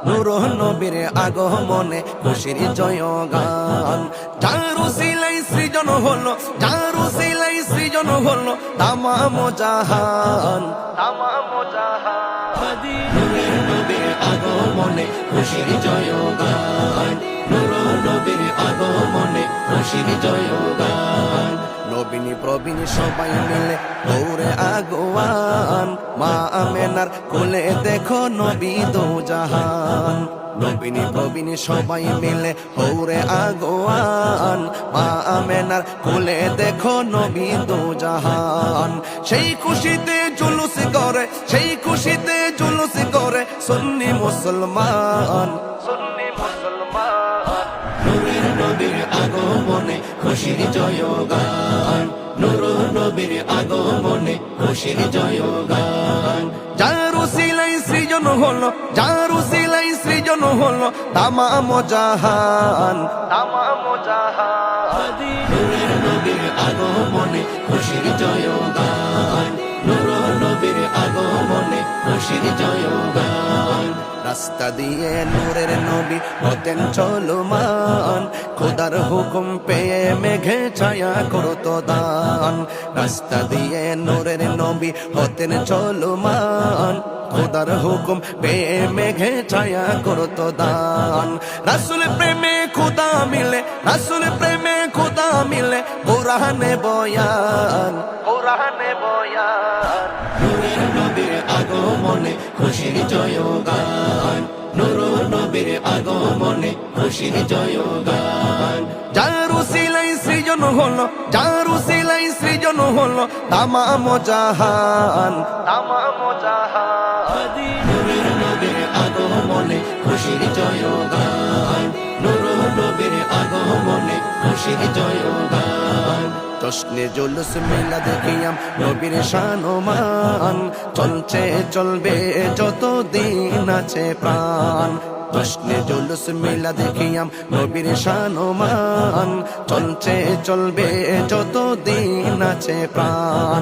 নূর নবীর আগমনে খুশির জয়গান। যার উসিলাই সৃজন হলো, যার উসিলাই সৃজন হলো তামাম জাহান, তামাম জাহান। নূরের নবীর আগমনে খুশির জয়গান, নূর নবীর আগমনে খুশির জয়গান। নবীনী প্রবীণ সবাই মিলে দৌড়ে আগোয়ান, মা আমেনার কোলে দেখো নবী দো জাহান। নবীনী প্রবীণ সবাই মিলে দৌড়ে আগোয়ান, মা আমেনার কোলে দেখো নবী দো জাহান। সেই খুশিতে জুলুস করে, সেই খুশিতে জুলুস করে সুন্নি মুসলমান, সুন্নি মুসলমান। নূরের নবীর আগমনে খুশির জয়গান, নূর নবীর আগমনে খুশির জয়গান। যার উসিলাই সৃজন হলো, যার উসিলাই সৃজন হলো তামাম জাহান, তামাম জাহান। নূরের নবীর আগমনে খুশির জয়গান, নূর নবীর আগমনে খুশির জয়গান। রাস্তা দিয়ে নূরের নবী হতেন চলমান, খোদার হুকুম পেয়ে মেঘে ছায়া করতো দান। রাস্তা দিয়ে নূরের নবী হতেন চলমান, খোদার হুকুম পেয়ে মেঘে ছায়া করতো দান। রাসূল প্রেমে খোদা মিলে, রাসূল প্রেমে খোদা মিলে কোরআনে বয়ান, কোরআনে বয়ান। নূরের নবীর আগমনে খুশির জয়গান, নূর নবীর আগমনে খুশির জয়গান। যার উসিলাই সৃজন হলো, যার উসিলাই সৃজন হলো তামাম জাহান, তামাম জাহান। নূরের নবীর আগমনে খুশির জয়গান, নূর নবীর আগমনে খুশির জয়গান। জশ্নে জুলুস মিলাদ কিয়াম নবীর শানমান, চলছে চলবে যতদিন আছে প্রাণ। জশ্নে জুলুস মিলাদ কিয়াম নবীর শানমান, চলছে চলবে যতদিন আছে প্রাণ।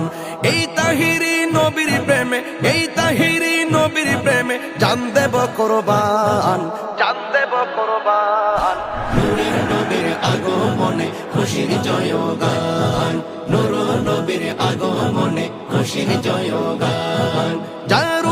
এই তাহিরি নবীর প্রেমে, এই তাহিরি নবীর প্রেমে জান দেব কোরবান, জান দেব কোরবান। নূরের নবীর আগমনে খুশির জয়গান, নূর নবীর আগমনে খুশির জয়গান। যার